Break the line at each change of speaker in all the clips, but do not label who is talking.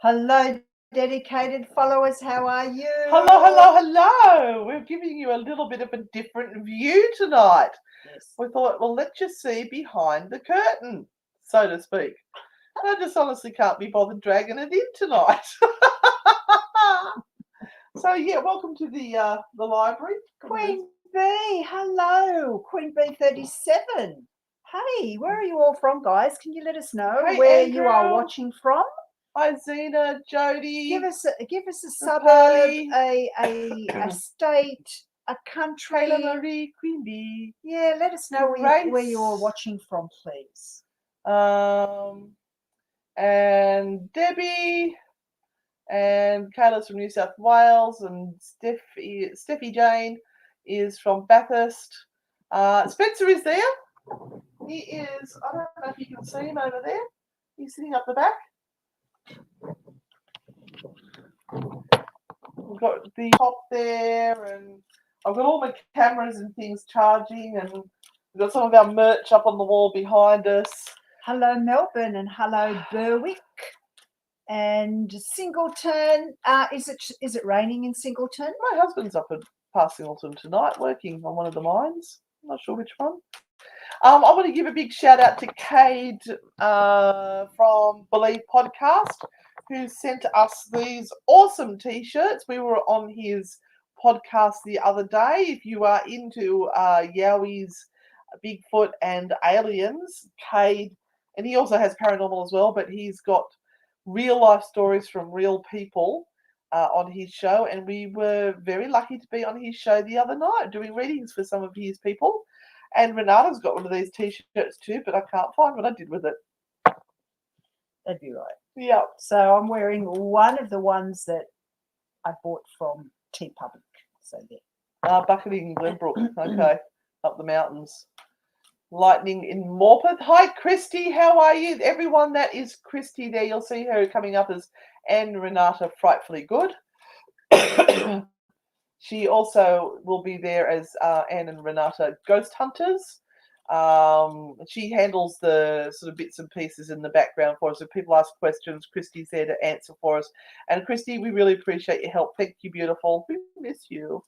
Hello, dedicated followers. How are you?
Hello. We're giving you a little bit of a different view tonight.
Yes.
We thought, well, let's just see behind the curtain, so to speak. I just honestly can't be bothered dragging it in tonight. So yeah, welcome to the library.
Queen B, hello. Queen B 37. Hey, where are you all from, guys? Can you let us know
Hey,
where
Andrew.
you are watching from?
Hi, Zena, Jody.
Give us a suburb,
Pearly.
a state, a country.
Kayla Marie, Queen B.
Yeah, let us know where you're watching from, please.
And Debbie. And Kayla's from New South Wales, and Steffi Jane is from Bathurst. Spencer is there. He is, I don't know if you can see him over there. He's sitting up the back. We've got the top there, and I've got all my cameras and things charging, and we've got some of our merch up on the wall behind us.
Hello, Melbourne, and hello, Berwick. And Singleton, is it raining in Singleton?
My husband's up at past Singleton tonight working on one of the mines. I'm not sure which one. I want to give a big shout out to Cade from Believe Podcast, who sent us these awesome t-shirts. We were on his podcast the other day. If you are into Yowies, Bigfoot and aliens, Cade, and he also has paranormal as well, but he's got real life stories from real people on his show, and we were very lucky to be on his show the other night doing readings for some of his people. And Renata's got one of these t-shirts too, but I can't find what I did with it.
That'd be right.
Yeah.
So I'm wearing one of the ones that I bought from TeePublic. So there.
Bucketing Glenbrook. Okay, up the mountains. Lightning in Morpeth. Hi, Christy. How are you? Everyone, that is Christy there. You'll see her coming up as Anne Renata Frightfully Good. She also will be there as Anne and Renata Ghost Hunters. She handles the sort of bits and pieces in the background for us. If people ask questions, Christy's there to answer for us. And Christy, we really appreciate your help. Thank you, beautiful. We miss you.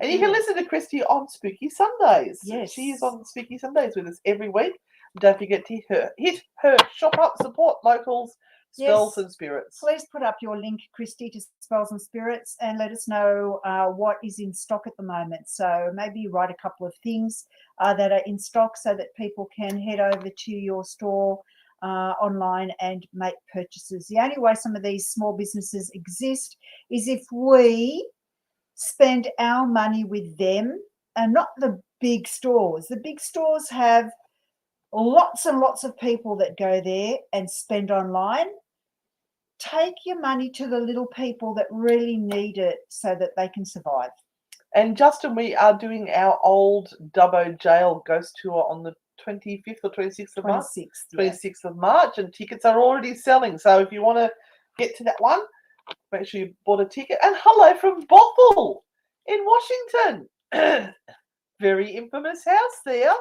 And you can listen to Christy on Spooky Sundays.
Yes.
She is on Spooky Sundays with us every week. Don't forget to hit her shop up, support locals, Spells and Spirits.
Please put up your link, Christy, to Spells and Spirits, and let us know what is in stock at the moment. So maybe write a couple of things that are in stock so that people can head over to your store online and make purchases. The only way some of these small businesses exist is if we spend our money with them and not the big stores. The big stores have lots and lots of people that go there and spend online. Take your money to the little people that really need it so that they can survive.
And Justin, we are doing our old Dubbo Jail ghost tour on the 25th or 26th of March. 26th of March, and tickets are already selling. So if you want to get to that one, make sure you bought a ticket. And hello from Bothell in Washington. Very infamous house there.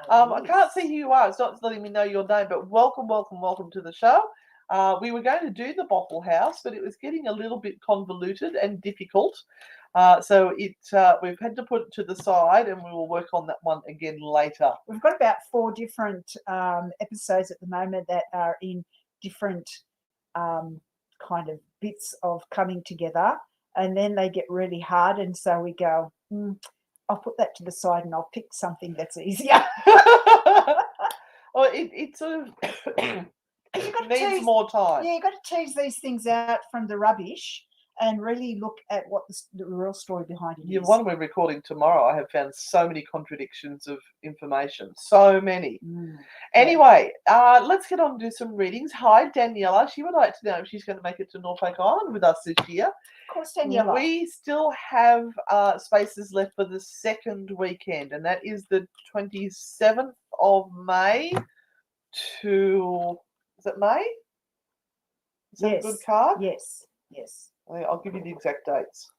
I can't see who you are. It's not letting me know your name, but welcome to the show. We were going to do the Bothell house, but it was getting a little bit convoluted and difficult. So we've had to put it to the side, and we will work on that one again later.
We've got about 4 different episodes at the moment that are in different kind of bits of coming together, and then they get really hard, and so we go, I'll put that to the side and I'll pick something that's easier.
Well, it sort of needs more time.
Yeah, you've got to tease these things out from the rubbish and really look at what the real story behind it is.
The one we're recording tomorrow, I have found so many contradictions of information. So many. Anyway, let's get on and do some readings. Hi, Daniela. She would like to know if she's going to make it to Norfolk Island with us this year.
Of course, Daniela.
We still have spaces left for the second weekend, and that is the 27th of May to... Is it May? Is that a good card?
Yes.
I'll give you the exact dates.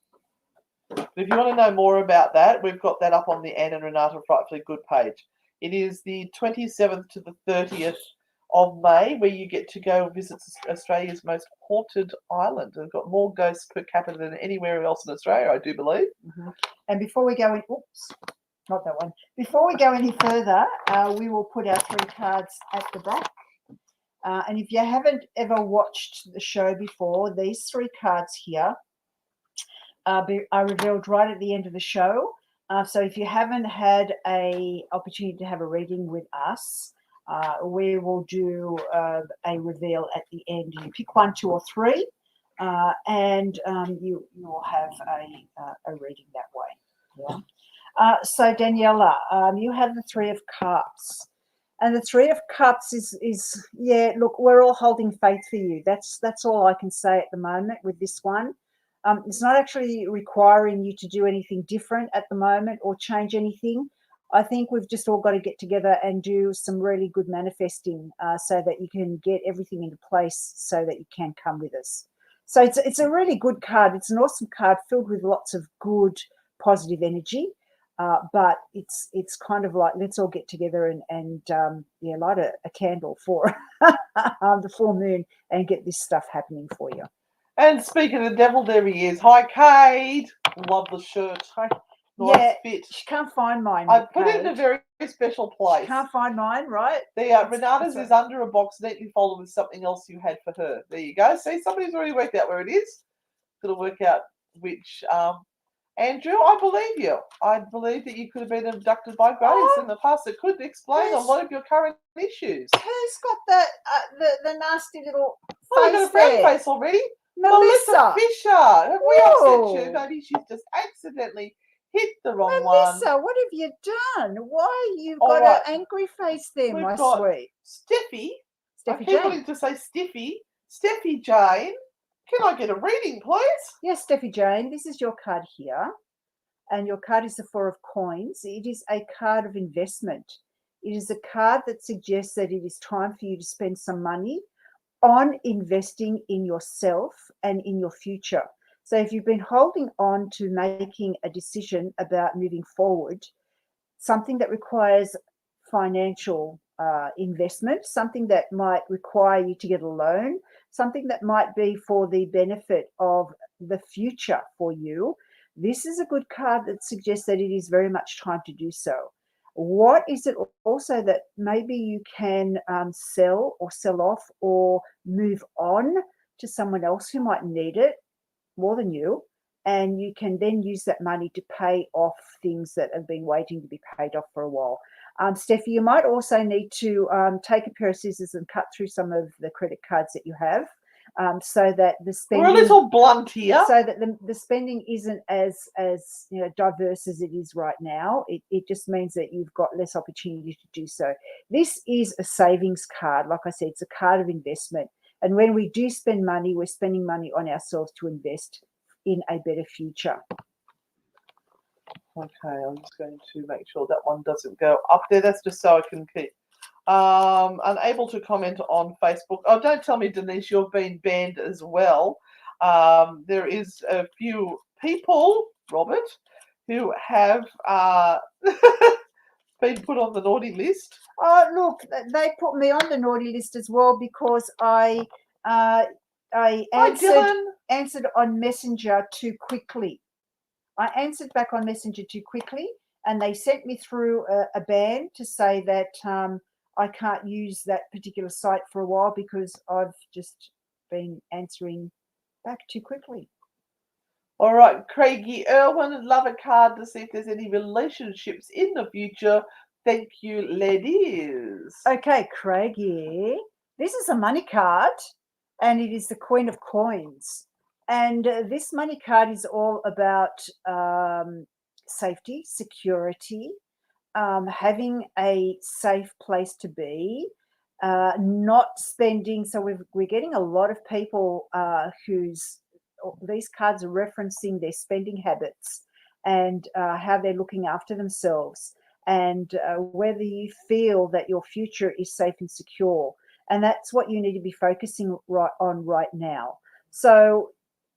But if you want to know more about that, we've got that up on the Anne and Renata Frightfully Good page. It is the 27th to the 30th of May, where you get to go visit Australia's most haunted island. They've got more ghosts per capita than anywhere else in Australia, I do believe.
Mm-hmm. And before we go in, oops, not that one. Before we go any further, we will put our 3 cards at the back. And if you haven't ever watched the show before, these 3 cards here are revealed right at the end of the show. So if you haven't had a opportunity to have a reading with us, we will do a reveal at the end. You pick 1, 2, or 3, and you will have a reading that way. Yeah. So Daniela, you have the 3 of Cups. And the 3 of Cups is yeah, look, we're all holding faith for you. That's all I can say at the moment with this one. It's not actually requiring you to do anything different at the moment or change anything. I think we've just all got to get together and do some really good manifesting so that you can get everything into place so that you can come with us. So it's a really good card. It's an awesome card filled with lots of good, positive energy. But it's kind of like, let's all get together and light a candle for the full moon and get this stuff happening for you.
And speaking of the devil, there he is. Hi, Cade. Love the shirt.
Hi.
Nice fit.
She can't find mine.
I put it in a very special place.
She can't find mine, right?
The Renata's is under a box neatly folded with something else you had for her. There you go. See, somebody's already worked out where it is. Got to work out which. Andrew, I believe you. I believe that you could have been abducted by ghosts in the past. It could explain a lot of your current issues.
Who's got the nasty little
Oh, you got a brown face already? Melissa Fisher. Have we upset you? Maybe she's just accidentally hit the wrong one.
Melissa, what have you done? Why you got an angry face there, my sweet?
Steffi. I keep wanting to say Stiffy. Steffi Jane. Can I get a reading, please?
Yes, Steffi Jane, this is your card here. And your card is the 4 of Coins. It is a card of investment. It is a card that suggests that it is time for you to spend some money on investing in yourself and in your future. So if you've been holding on to making a decision about moving forward, something that requires financial investment, something that might require you to get a loan, something that might be for the benefit of the future for you, this is a good card that suggests that it is very much time to do so. What is it also that maybe you can sell or sell off or move on to someone else who might need it more than you, and you can then use that money to pay off things that have been waiting to be paid off for a while. Steffi, you might also need to take a pair of scissors and cut through some of the credit cards that you have, so that the spending,
we're a little blunt here,
so that the spending isn't as diverse as it is right now. It just means that you've got less opportunity to do so. This is a savings card. Like I said, it's a card of investment. And when we do spend money, we're spending money on ourselves to invest in a better future.
Okay, I'm just going to make sure that one doesn't go up there. That's just so I can keep unable to comment on Facebook. Oh, don't tell me, Denise, you've been banned as well. There is a few people, Robert, who have been put on the naughty list.
Oh, look, they put me on the naughty list as well because I answered on Messenger too quickly. I answered back on Messenger too quickly, and they sent me through a ban to say that I can't use that particular site for a while because I've just been answering back too quickly.
All right, Craigie Irwin, love a card to see if there's any relationships in the future. Thank you, ladies.
Okay, Craigie, this is a money card, and it is the Queen of Coins. And this money card is all about safety, security, having a safe place to be, not spending. So we're getting a lot of people these cards are referencing their spending habits and how they're looking after themselves, and whether you feel that your future is safe and secure. And that's what you need to be focusing on right now. So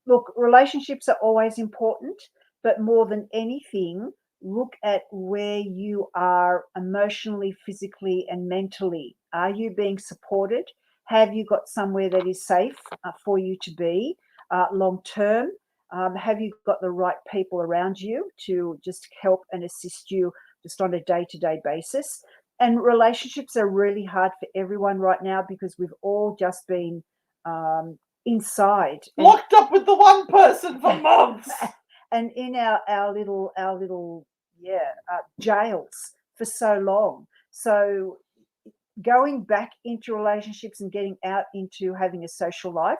look, relationships are always important, but more than anything, look at where you are emotionally, physically, and mentally. Are you being supported? Have you got somewhere that is safe for you to be long term? Have you got the right people around you to just help and assist you just on a day-to-day basis? And relationships are really hard for everyone right now because we've all just been inside,
locked up with the one person for months,
and in our little jails for so long. So going back into relationships and getting out into having a social life,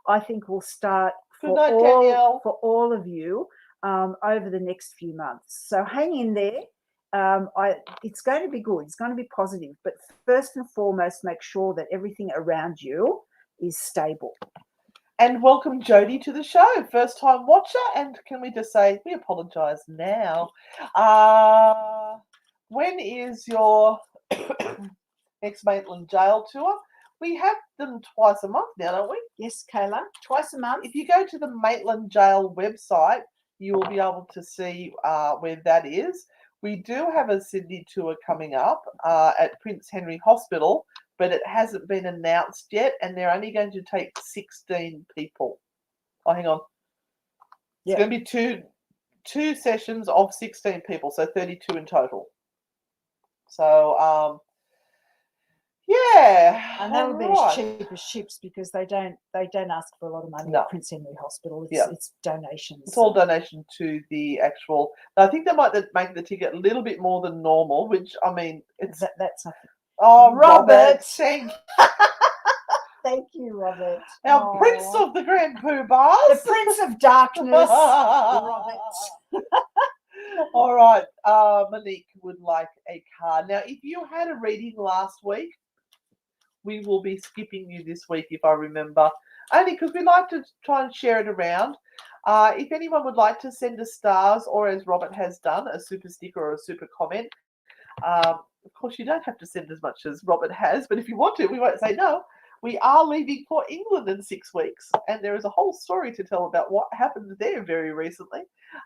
I think will start
Good night, Danielle.
for all of you over the next few months. So hang in there. It's going to be good. It's going to be positive. But first and foremost, make sure that everything around you is stable.
And welcome Jody to the show, first time watcher. And can we just say we apologise now? When is your next Maitland Jail tour? We have them twice a month now, don't we?
Yes, Kayla, twice a month.
If you go to the Maitland Jail website, you will be able to see where that is. We do have a Sydney tour coming up at Prince Henry Hospital, but it hasn't been announced yet, and they're only going to take 16 people. Oh, hang on. It's going to be two sessions of 16 people, so 32 in total. So, yeah.
And that'll be as cheap as ships because they don't ask for a lot of money at Prince Henry Hospital. It's donations.
It's all donation to the actual. I think they might make the ticket a little bit more than normal, which I mean, it's
that's nothing.
Oh, Robert, thank
you, Robert.
Our Prince of the Grand Pooh Bars.
The Prince of Darkness, Robert.
All right, Monique would like a card. Now, if you had a reading last week, we will be skipping you this week, if I remember. Only because we like to try and share it around. If anyone would like to send us stars, or as Robert has done, a super sticker or a super comment, of course, you don't have to send as much as Robert has, but if you want to, we won't say no. We are leaving for England in 6 weeks, and there is a whole story to tell about what happened there very recently.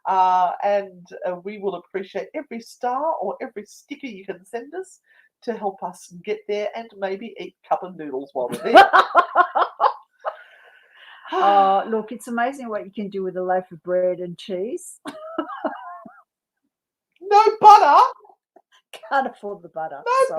And we will appreciate every star or every sticker you can send us to help us get there and maybe eat cup of noodles while we're there.
Look, it's amazing what you can do with a loaf of bread and cheese.
No butter.
Can't afford the butter.
No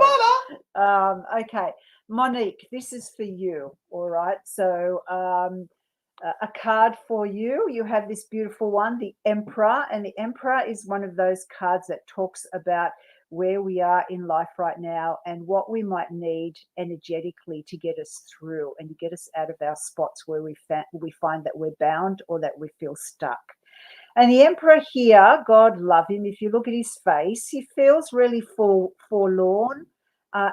butter.
Okay, Monique, this is for you. All right. So a card for you. You have this beautiful one, the Emperor, and the Emperor is one of those cards that talks about where we are in life right now and what we might need energetically to get us through and to get us out of our spots where we find that we're bound or that we feel stuck. And the Emperor here, God love him, if you look at his face, he feels really forlorn,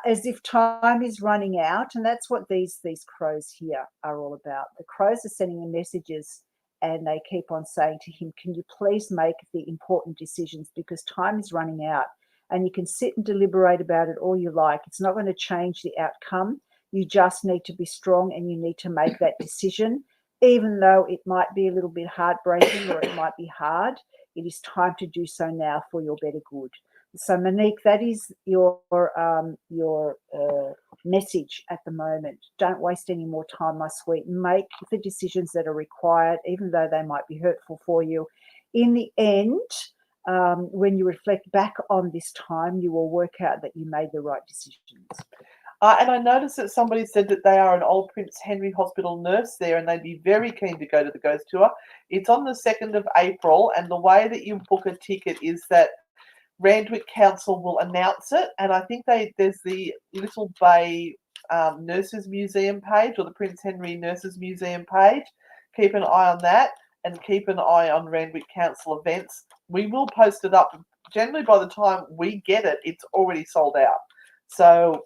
as if time is running out. And that's what these crows here are all about. The crows are sending him messages and they keep on saying to him, can you please make the important decisions because time is running out. And you can sit and deliberate about it all you like. It's not going to change the outcome. You just need to be strong and you need to make that decision. Even though it might be a little bit heartbreaking or it might be hard, it is time to do so now for your better good. So, Monique, that is your message at the moment. Don't waste any more time, my sweet. Make the decisions that are required, even though they might be hurtful for you. In the end, when you reflect back on this time, you will work out that you made the right decisions.
And I noticed that somebody said that they are an old Prince Henry Hospital nurse there and they'd be very keen to go to the Ghost Tour. It's on the 2nd of April, and the way that you book a ticket is that Randwick Council will announce it, and I think there's the Little Bay Nurses Museum page or the Prince Henry Nurses Museum page. Keep an eye on that and keep an eye on Randwick Council events. We will post it up. Generally, by the time we get it, it's already sold out. So,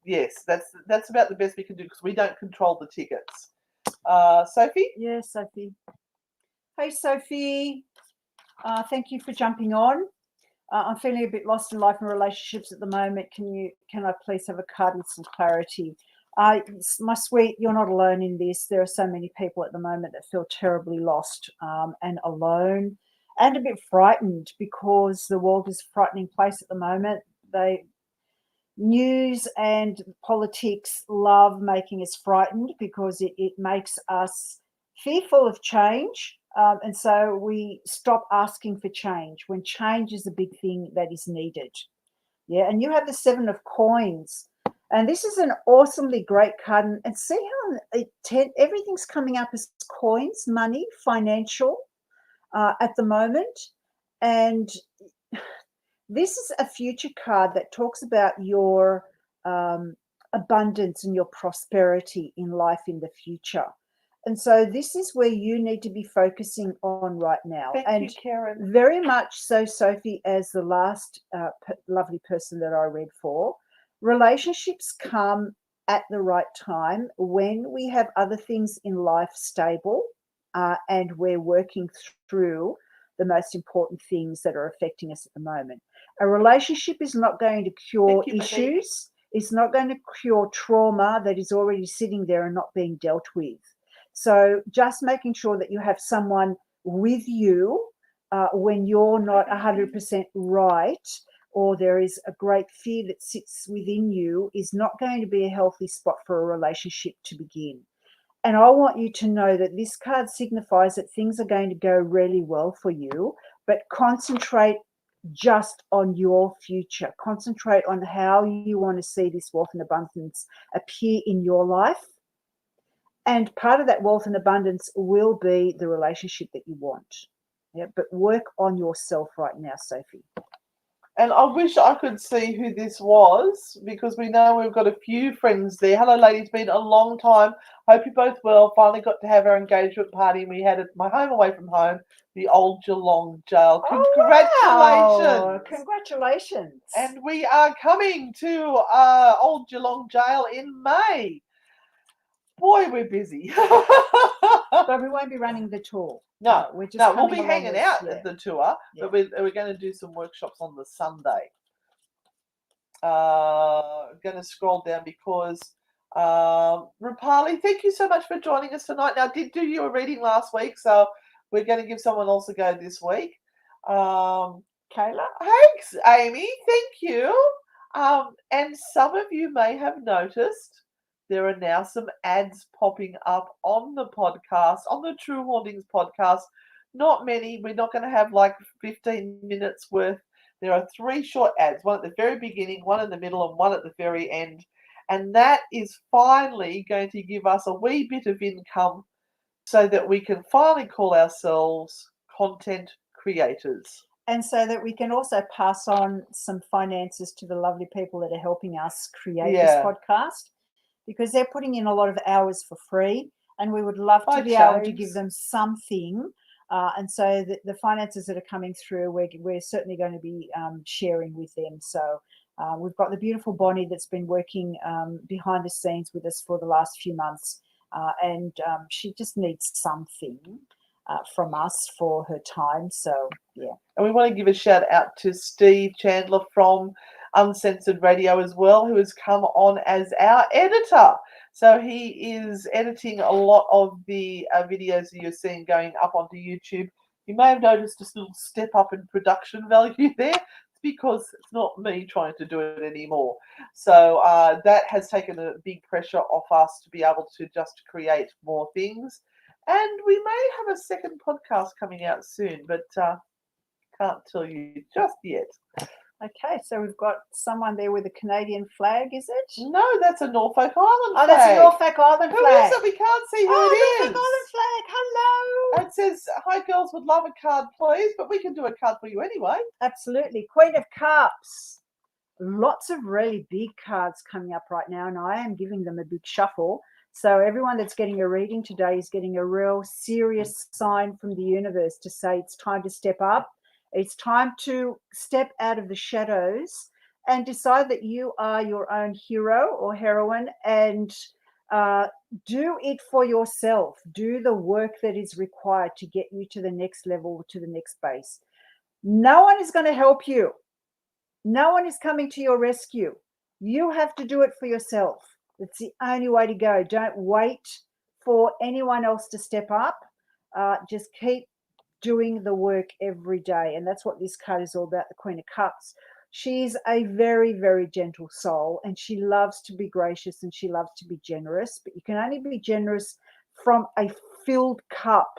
yes, that's about the best we can do because we don't control the tickets. Sophie?
Yes, Sophie. Hey, Sophie. Thank you for jumping on. I'm feeling a bit lost in life and relationships at the moment. Can I please have a card with some clarity? My sweet, you're not alone in this. There are so many people at the moment that feel terribly lost and alone. and a bit frightened because the world is a frightening place at the moment. News and politics love making us frightened because it makes us fearful of change. And so we stop asking for change when change is a big thing that is needed. Yeah, and you have the Seven of Coins. And this is an awesomely great card. And see how everything's coming up as coins, money, financial at the moment. And this is a future card that talks about your abundance and your prosperity in life in the future. And so this is where you need to be focusing on right now.
Thank you, Karen.
Very much so, Sophie, as the last lovely person that I read for, relationships come at the right time when we have other things in life stable and we're working through the most important things that are affecting us at the moment. A relationship is not going to cure issues. It's not going to cure trauma that is already sitting there and not being dealt with. So just making sure that you have someone with you when you're not 100% right, or there is a great fear that sits within you, is not going to be a healthy spot for a relationship to begin. And I want you to know that this card signifies that things are going to go really well for you, but concentrate just on your future. Concentrate on how you want to see this wealth and abundance appear in your life. And part of that wealth and abundance will be the relationship that you want. Yeah, but work on yourself right now, Sophie.
And I wish I could see who this was, because we know we've got a few friends there. Hello, ladies. Been a long time. Hope you're both well. Finally got to have our engagement party. We had it at my home away from home, the old Geelong jail. Congratulations.
Oh, wow. Congratulations.
And we are coming to old Geelong jail in May. Boy, we're busy.
But we won't be running the tour.
No, we'll be hanging out at the tour,
yeah.
but we're going to do some workshops on the Sunday. Going to scroll down because Rupali, thank you so much for joining us tonight. Now, I did do your reading last week, so we're going to give someone else a go this week.
Kayla?
Thanks, Amy. Thank you. And some of you may have noticed there are now some ads popping up on the podcast, on the True Hauntings podcast. Not many. We're not going to have like 15 minutes worth. There are 3 short ads, one at the very beginning, one in the middle, and one at the very end. And that is finally going to give us a wee bit of income so that we can finally call ourselves content creators.
And so that we can also pass on some finances to the lovely people that are helping us create this podcast, because they're putting in a lot of hours for free, and we would love to be able to give them something. And so the finances that are coming through, we're certainly going to be sharing with them. So we've got the beautiful Bonnie that's been working behind the scenes with us for the last few months, and she just needs something from us for her time. So, yeah.
And we want to give a shout out to Steve Chandler from Uncensored Radio as well, who has come on as our editor. So he is editing a lot of the videos that you're seeing going up onto YouTube. You may have noticed a little step up in production value there. It's because it's not me trying to do it anymore. So that has taken a big pressure off us to be able to just create more things. And we may have a second podcast coming out soon, but can't tell you just yet.
Okay, so we've got someone there with a Canadian flag, is it?
No, that's a Norfolk Island flag.
Oh, that's a Norfolk Island flag.
Who is it? We can't see who it is.
Norfolk Island flag, hello.
It says, hi girls, would love a card, please, but we can do a card for you anyway.
Absolutely. Queen of Cups. Lots of really big cards coming up right now, and I am giving them a big shuffle. So everyone that's getting a reading today is getting a real serious sign from the universe to say it's time to step up. It's time to step out of the shadows and decide that you are your own hero or heroine, and do it for yourself. Do the work that is required to get you to the next level, to the next base. No one is going to help you. No one is coming to your rescue. You have to do it for yourself. It's the only way to go. Don't wait for anyone else to step up. Just keep doing the work every day. And that's what this card is all about, the Queen of Cups. She's a very, very gentle soul, and she loves to be gracious and she loves to be generous. But you can only be generous from a filled cup,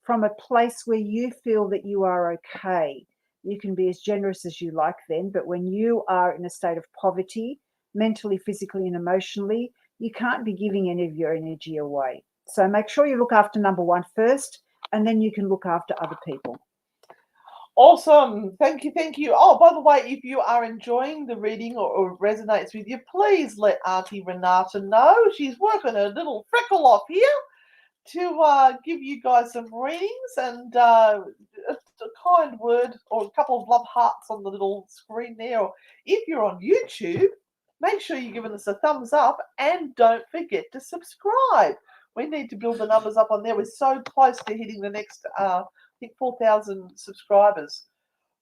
from a place where you feel that you are okay. You can be as generous as you like then, but when you are in a state of poverty, mentally, physically, and emotionally, you can't be giving any of your energy away. So make sure you look after number one first, and then you can look after other people.
Awesome. Thank you. Thank you. Oh, by the way, if you are enjoying the reading or resonates with you, please let Auntie Renata know. She's working a little freckle off here to give you guys some readings, and a kind word or a couple of love hearts on the little screen there. Or if you're on YouTube, make sure you're giving us a thumbs up, and don't forget to subscribe. We need to build the numbers up on there. We're so close to hitting the next, I think, 4,000 subscribers.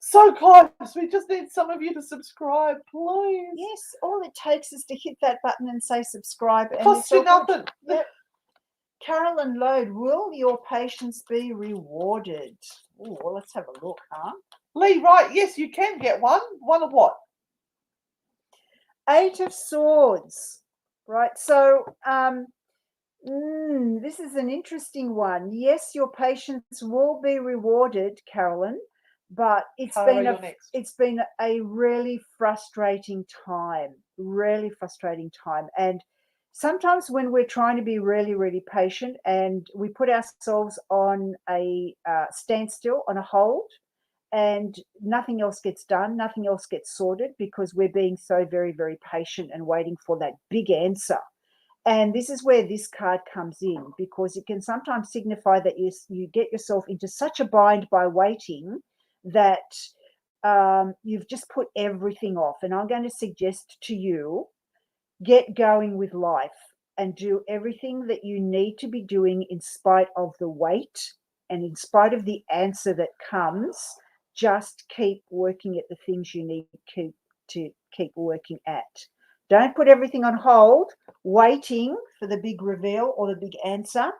So close. We just need some of you to subscribe, please.
Yes, all it takes is to hit that button and say subscribe. And
Costs you nothing.
Yep. Carolyn Lode, will your patience be rewarded? Oh, well, let's have a look, huh?
Lee, right? Yes, you can get one. One of what?
8 of Swords. Right. So this is an interesting one. Yes, your patience will be rewarded, Carolyn, but it's been a really frustrating time. Really frustrating time. And sometimes when we're trying to be really, really patient and we put ourselves on a standstill, on a hold, and nothing else gets done, nothing else gets sorted because we're being so very, very patient and waiting for that big answer. And this is where this card comes in, because it can sometimes signify that you get yourself into such a bind by waiting that you've just put everything off. And I'm going to suggest to you, get going with life and do everything that you need to be doing in spite of the wait and in spite of the answer that comes. Just keep working at the things you need to keep working at. Don't put everything on hold, waiting for the big reveal or the big answer.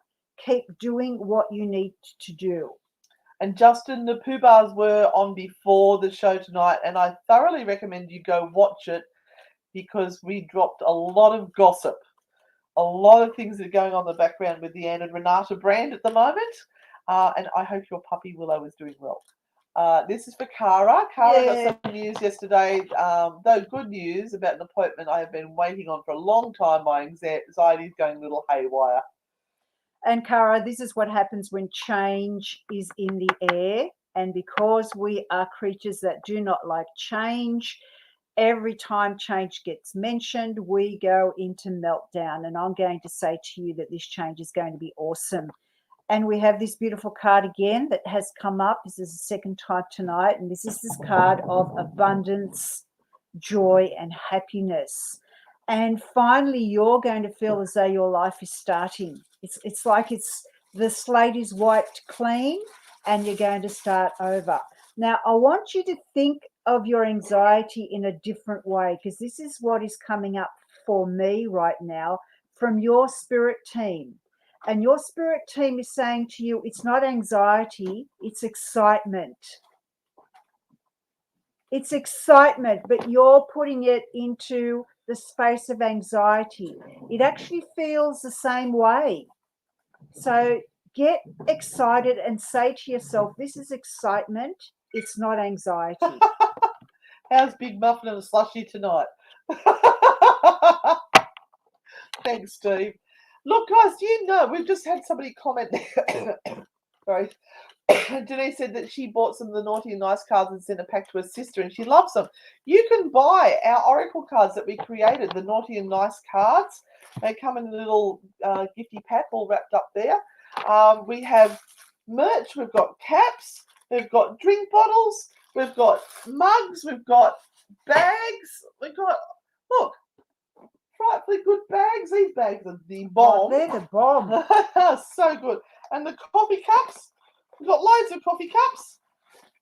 Keep doing what you need to do.
And Justin, the Pooh Bars were on before the show tonight, and I thoroughly recommend you go watch it because we dropped a lot of gossip, a lot of things that are going on in the background with the Anne Renata brand at the moment. And I hope your puppy Willow is doing well. This is for Cara. Cara got some news yesterday, though good news about an appointment I have been waiting on for a long time. My anxiety is going a little haywire.
And Cara, this is what happens when change is in the air. And because we are creatures that do not like change, every time change gets mentioned, we go into meltdown. And I'm going to say to you that this change is going to be awesome. And we have this beautiful card again that has come up. This is the second time tonight. And this is this card of abundance, joy, and happiness. And finally, you're going to feel as though your life is starting. It's like the slate is wiped clean and you're going to start over. Now, I want you to think of your anxiety in a different way, because this is what is coming up for me right now from your spirit team. And your spirit team is saying to you, it's not anxiety, it's excitement. It's excitement, but you're putting it into the space of anxiety. It actually feels the same way. So get excited and say to yourself, this is excitement, it's not anxiety.
How's Big Muffin and a slushie tonight? Thanks, Steve. Look, guys, you know, we've just had somebody comment. Sorry. Denise said that she bought some of the Naughty and Nice cards and sent a pack to her sister, and she loves them. You can buy our Oracle cards that we created, the Naughty and Nice cards. They come in a little gifty pack all wrapped up there. We have merch. We've got caps. We've got drink bottles. We've got mugs. We've got bags. We've got, look, frightfully good bags. These bags are the bomb.
Oh, they're the bomb.
So good. And the coffee cups. We've got loads of coffee cups.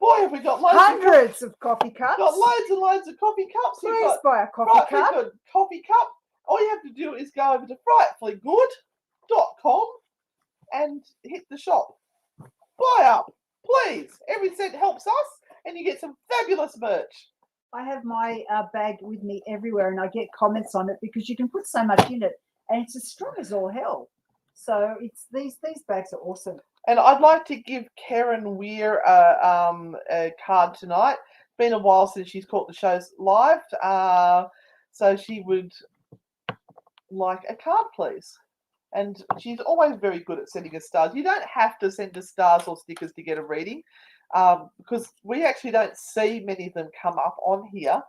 Boy, have we got loads
hundreds of coffee cups.
Got loads and loads of coffee cups.
Please buy a coffee cup.
Good coffee cup. All you have to do is go over to frightfullygood.com and hit the shop. Buy up. Please, every cent helps us, and you get some fabulous merch.
I have my bag with me everywhere, and I get comments on it because you can put so much in it, and it's as strong as all hell. So it's these bags are awesome.
And I'd like to give Karen Weir a card tonight. It's been a while since she's caught the shows live, so she would like a card, please. And she's always very good at sending us stars. You don't have to send us stars or stickers to get a reading, because we actually don't see many of them come up on here.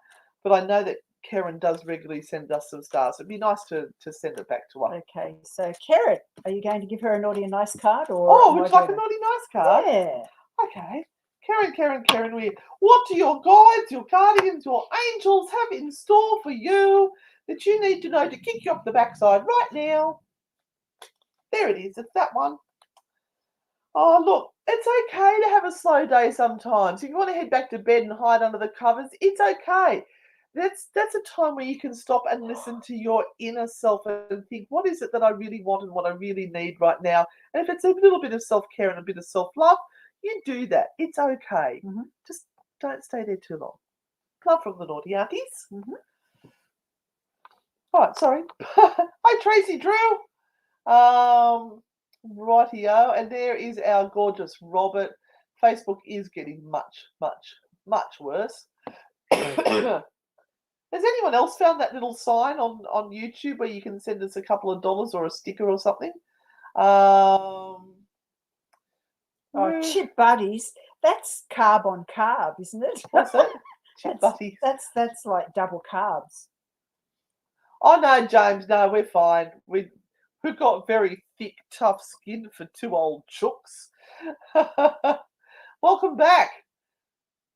But I know that Karen does regularly send us some stars. It'd be nice to send it back to her.
Okay, so Karen, are you going to give her a naughty and nice card, or?
Oh, would you like a naughty nice card?
Yeah.
Okay. Karen Weir. What do your guides, your guardians, your angels have in store for you that you need to know to kick you off the backside right now? There it is. It's that one. Oh, look, it's okay to have a slow day sometimes. If you want to head back to bed and hide under the covers, it's okay. That's a time where you can stop and listen to your inner self and think, what is it that I really want and what I really need right now? And if it's a little bit of self-care and a bit of self-love, you do that. It's okay.
Mm-hmm.
Just don't stay there too long. Love from the naughty aunties.
Mm-hmm.
All right, sorry. Hi, Tracy Drew. Rightio, and there is our gorgeous Robert. Facebook is getting much worse. Has anyone else found that little sign on YouTube where you can send us a couple of dollars or a sticker or something?
Oh, chip buddies. That's carb on carb, isn't it?
What's that? Chip buddies.
That's like double carbs.
Oh no, James, no, we're fine. We've got very thick, tough skin for two old chooks. Welcome back.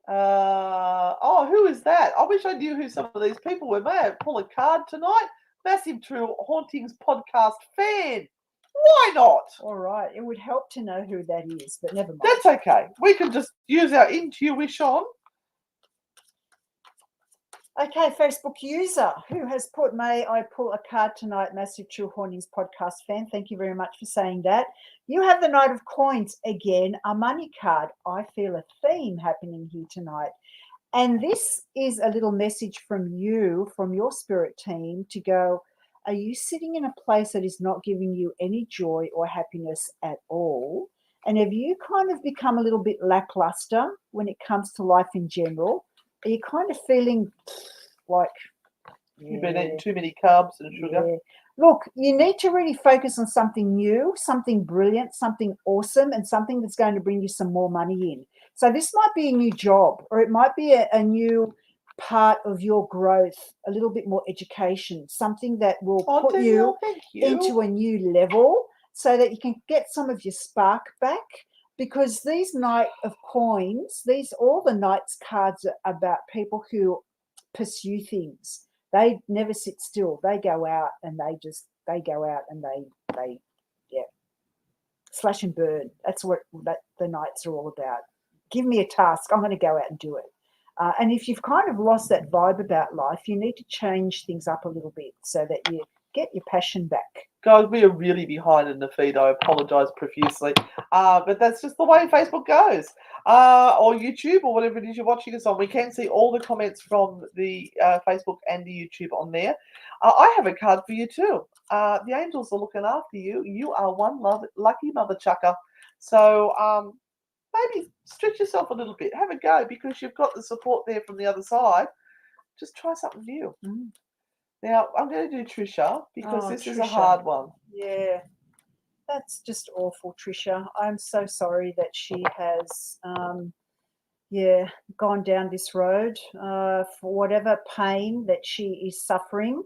Oh, who is that? I wish I knew who some of these people were. May I pull a card tonight? Massive True Hauntings podcast fan. Why not?
All right. It would help to know who that is, but never mind.
That's okay. We can just use our intuition.
Okay, Facebook user who has put, may I pull a card tonight, Massive True Hauntings podcast fan. Thank you very much for saying that. You have the Knight of Coins again, a money card. I feel a theme happening here tonight. And this is a little message from you, from your spirit team, to go, are you sitting in a place that is not giving you any joy or happiness at all? And have you kind of become a little bit lackluster when it comes to life in general? Are you kind of feeling like
you've been eating too many carbs and sugar?
Yeah. Look, you need to really focus on something new, something brilliant, something awesome, and something that's going to bring you some more money in. So this might be a new job, or it might be a new part of your growth, a little bit more education, something that will put you into a new level so that you can get some of your spark back. Because these Knight of Coins, all the Knights cards are about people who pursue things. They never sit still. They go out and they slash and burn. That's what the Knights are all about. Give me a task. I'm going to go out and do it. And if you've kind of lost that vibe about life, you need to change things up a little bit so that you get your passion back.
Guys, we are really behind in the feed. I apologise profusely. But that's just the way Facebook goes. Or YouTube or whatever it is you're watching us on. We can see all the comments from the Facebook and the YouTube on there. I have a card for you too. The angels are looking after you. You are one lucky mother chucker. So maybe stretch yourself a little bit. Have a go because you've got the support there from the other side. Just try something new. Mm. Now, I'm going to do Trisha because this is a hard one.
Yeah, that's just awful, Trisha. I'm so sorry that she has, gone down this road for whatever pain that she is suffering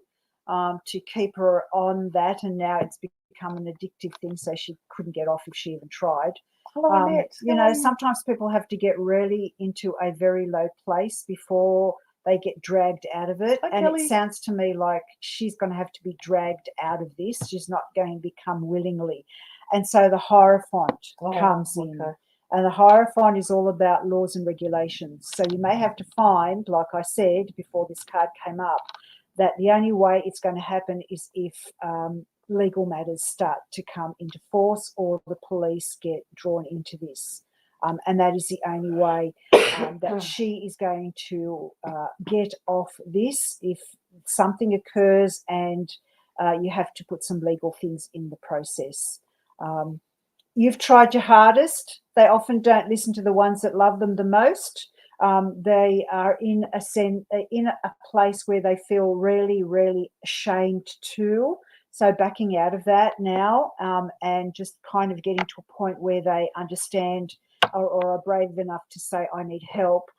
to keep her on that. And now it's become an addictive thing, so she couldn't get off if she even tried. Sometimes people have to get really into a very low place before they get dragged out of it. And it sounds to me like she's going to have to be dragged out of this. She's not going to become willingly. And so the Hierophant comes in. And the Hierophant is all about laws and regulations. So you may have to find, like I said before this card came up, that the only way it's going to happen is if legal matters start to come into force or the police get drawn into this. And that is the only way that she is going to get off this. If something occurs and you have to put some legal things in the process. You've tried your hardest. They often don't listen to the ones that love them the most. They are in a place where they feel really, really ashamed too. So backing out of that now and just kind of getting to a point where they understand or are brave enough to say, I need help,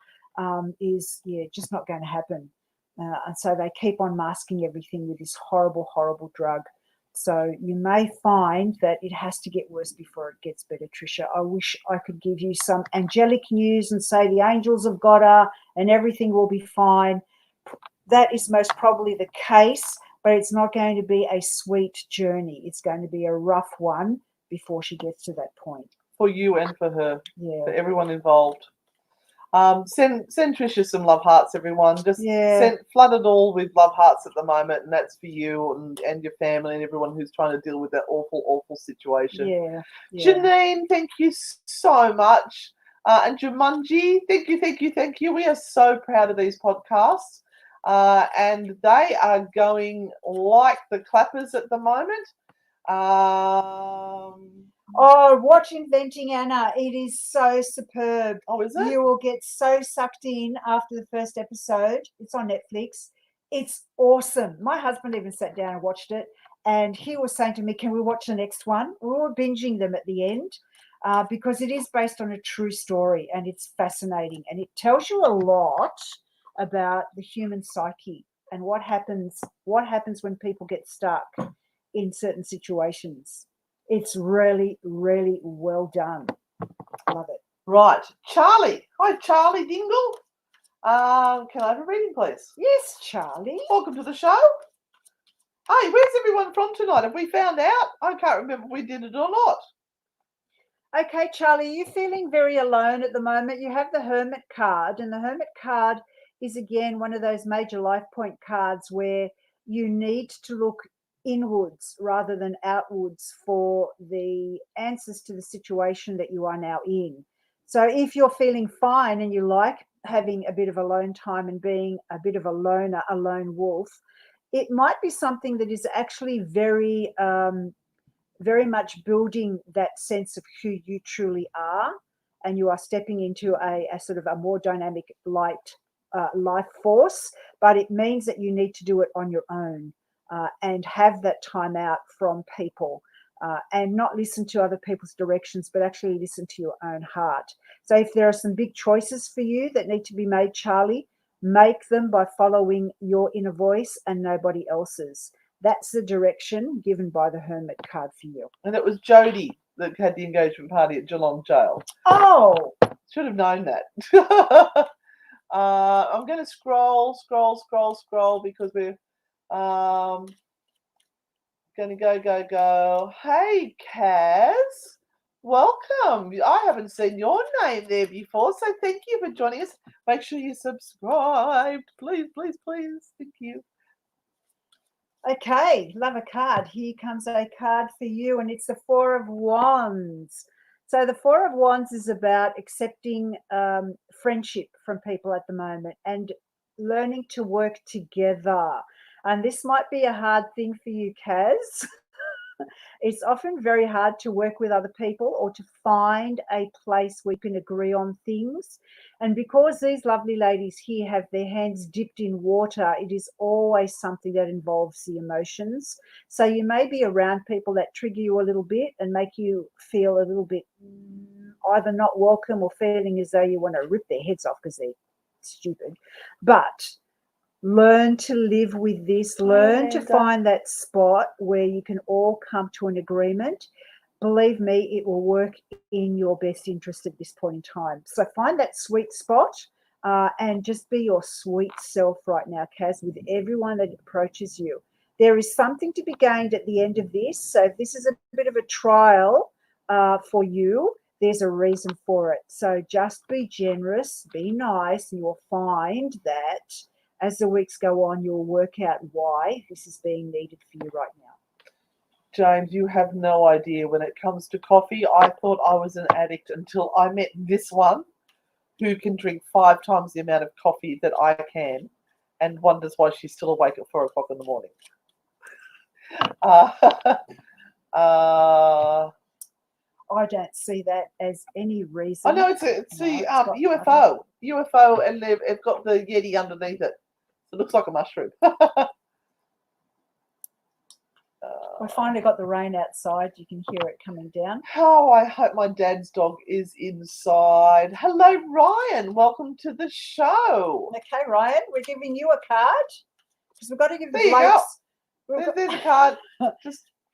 is just not going to happen. And so they keep on masking everything with this horrible, horrible drug. So you may find that it has to get worse before it gets better, Tricia. I wish I could give you some angelic news and say the angels have got her and everything will be fine. That is most probably the case, but it's not going to be a sweet journey. It's going to be a rough one before she gets to that point.
For you and for her,
Yeah.
for everyone involved. Send Tricia some love hearts, everyone. Just flood it all with love hearts at the moment, and that's for you and your family and everyone who's trying to deal with that awful, awful situation.
Yeah.
Janine, thank you so much. And Jumanji, thank you. We are so proud of these podcasts. And they are going like the clappers at the moment.
Watch Inventing Anna. It is so superb.
Oh, is it?
You will get so sucked in after the first episode. It's on Netflix. It's awesome. My husband even sat down and watched it, and he was saying to me, can we watch the next one? We were binging them at the end because it is based on a true story, and it's fascinating, and it tells you a lot about the human psyche and what happens when people get stuck in certain situations. It's really, really well done. Love it.
Right. Charlie. Hi, Charlie Dingle. Can I have a reading, please?
Yes, Charlie.
Welcome to the show. Hey, where's everyone from tonight? Have we found out? I can't remember if we did it or not.
Okay, Charlie, you're feeling very alone at the moment. You have the Hermit card, and the Hermit card is, again, one of those major life point cards where you need to look inwards rather than outwards for the answers to the situation that you are now in. So if you're feeling fine and you like having a bit of alone time and being a bit of a loner, a lone wolf, it might be something that is actually very much building that sense of who you truly are, and you are stepping into a sort of a more dynamic light life force, but it means that you need to do it on your own and have that time out from people and not listen to other people's directions, but actually listen to your own heart. So if there are some big choices for you that need to be made, Charlie, make them by following your inner voice and nobody else's. That's the direction given by the Hermit card for you.
And it was Jodie that had the engagement party at Geelong Jail.
Oh!
Should have known that. I'm going to scroll because we're going to go. Hey, Kaz. Welcome. I haven't seen your name there before, so thank you for joining us. Make sure you subscribe. Please. Thank you.
Okay, love a card. Here comes a card for you, and it's the Four of Wands. So the Four of Wands is about accepting friendship from people at the moment and learning to work together. And this might be a hard thing for you, Kaz. It's often very hard to work with other people or to find a place where you can agree on things. And because these lovely ladies here have their hands dipped in water, it is always something that involves the emotions. So you may be around people that trigger you a little bit and make you feel a little bit either not welcome or feeling as though you want to rip their heads off because they're stupid. But learn to live with this. Learn to find that spot where you can all come to an agreement. Believe me, it will work in your best interest at this point in time. So find that sweet spot and just be your sweet self right now, Kaz, with everyone that approaches you. There is something to be gained at the end of this. So if this is a bit of a trial for you, there's a reason for it. So just be generous, be nice, and you'll find that as the weeks go on, you'll work out why this is being needed for you right now.
James, you have no idea. When it comes to coffee, I thought I was an addict until I met this one who can drink 5 times the amount of coffee that I can and wonders why she's still awake at 4 o'clock in the morning.
I don't see that as any reason.
I know it's the UFO, and they've got the Yeti underneath it. It looks like a mushroom.
We finally got the rain outside. You can hear it coming down.
Oh, I hope my dad's dog is inside. Hello, Ryan. Welcome to the show.
Okay, Ryan, we're giving you a card because we've got to give the
There you go.
blokes.
There's a card.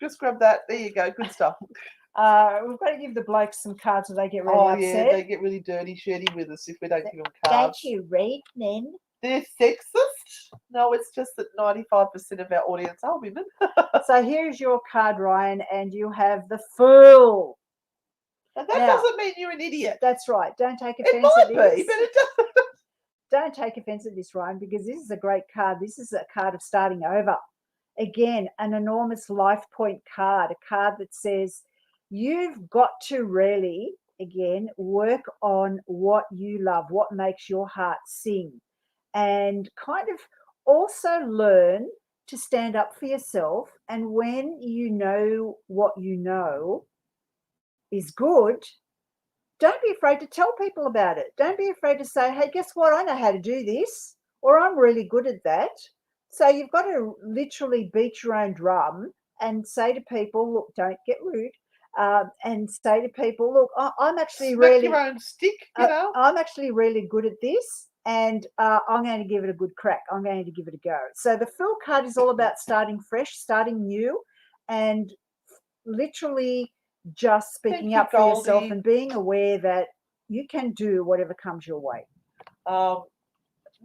Just grab that. There you go. Good stuff.
We've got to give the blokes some cards, or they get really upset.
Yeah, they get really dirty, shirty with us if we don't give them cards.
Don't you read, men?
They're sexist? No, it's just that 95% of our audience are women.
So here's your card, Ryan, and you have the Fool.
And that doesn't mean you're an idiot.
That's right. Don't take offense
at
this.
It might be, but it doesn't.
Don't take offense at this, Ryan, because this is a great card. This is a card of starting over. Again, an enormous life point card, a card that says you've got to really, again, work on what you love, what makes your heart sing, and kind of also learn to stand up for yourself. And when you know what you know is good, don't be afraid to tell people about it. Don't be afraid to say, hey, guess what? I know how to do this, or I'm really good at that. So you've got to literally beat your own drum and say to people, look, don't get rude. And say to people, look, I'm actually
Smack your own stick, you know.
I'm actually really good at this, and I'm going to give it a good crack. I'm going to give it a go. So the Fool card is all about starting fresh, starting new, and literally just speaking up for yourself and being aware that you can do whatever comes your way.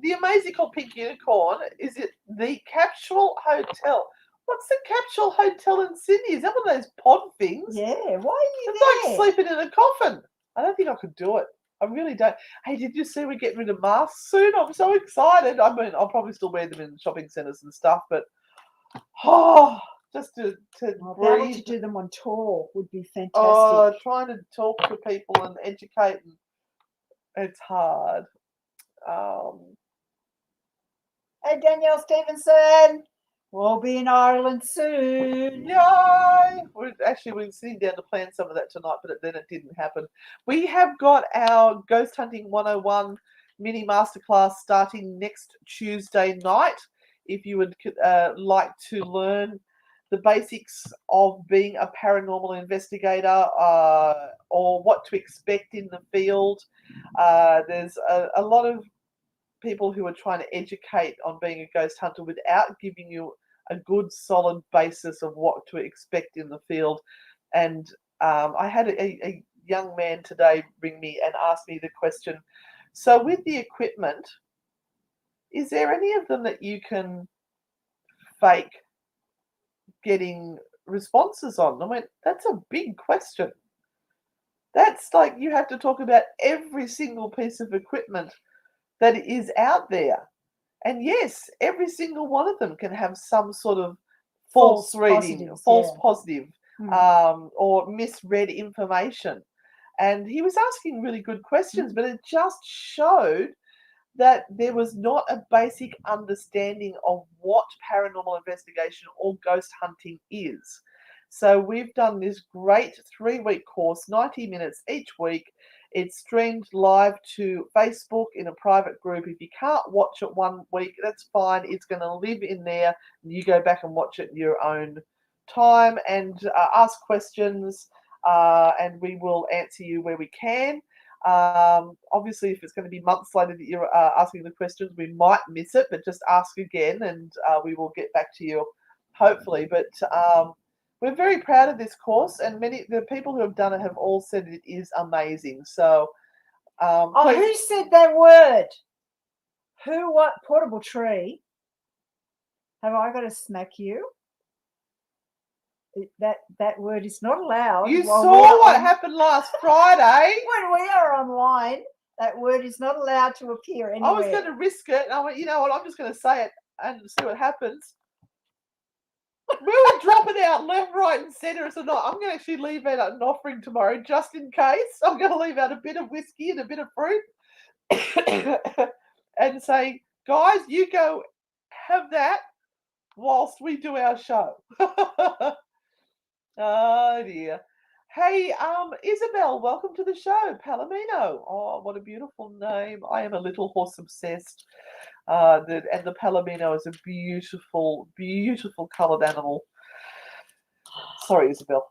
The amazing called Pink Unicorn, is it the Capsule Hotel? What's the Capsule Hotel in Sydney? Is that one of those pod things?
Yeah, why are you
it's
there?
It's like sleeping in a coffin. I don't think I could do it. I really don't. Hey, did you see we're getting rid of masks soon? I'm so excited. I mean, I'll probably still wear them in shopping centres and stuff, but just to breathe.
Able to do them on tour would be fantastic.
Oh, trying to talk to people and educate, it's hard.
Hey, Danielle Stevenson, we'll be in Ireland soon.
Yay! We're sitting down to plan some of that tonight, but then it didn't happen. We have got our Ghost Hunting 101 mini masterclass starting next Tuesday night. If you would like to learn the basics of being a paranormal investigator or what to expect in the field, there's a lot of people who are trying to educate on being a ghost hunter without giving you a good solid basis of what to expect in the field. And I had a young man today ring me and ask me the question, so with the equipment, is there any of them that you can fake getting responses on? I went, that's a big question. That's like you have to talk about every single piece of equipment that is out there. And yes, every single one of them can have some sort of false reading, positive, or misread information. And he was asking really good questions, but it just showed that there was not a basic understanding of what paranormal investigation or ghost hunting is. So we've done this great 3-week course, 90 minutes each week. It's streamed live to Facebook in a private group. If you can't watch it one week, that's fine. It's going to live in there. You go back and watch it in your own time and ask questions, and we will answer you where we can. Obviously, if it's going to be months later that you're asking the questions, we might miss it, but just ask again and we will get back to you, hopefully. But we're very proud of this course, and the people who have done it have all said it is amazing. So,
who said that word? Who? What? Portable tree? Have I got to smack you? That word is not allowed.
You saw what happened last Friday
when we are online. That word is not allowed to appear anywhere.
I was going to risk it, and I went, you know what? I'm just going to say it and see what happens. We were dropping out left, right, and centre. So no, I'm going to actually leave out an offering tomorrow just in case. I'm going to leave out a bit of whiskey and a bit of fruit and say, guys, you go have that whilst we do our show. Oh dear. Hey, Isabel, welcome to the show, Palomino. Oh, what a beautiful name. I am a little horse obsessed. And the Palomino is a beautiful, beautiful coloured animal. Sorry, Isabel.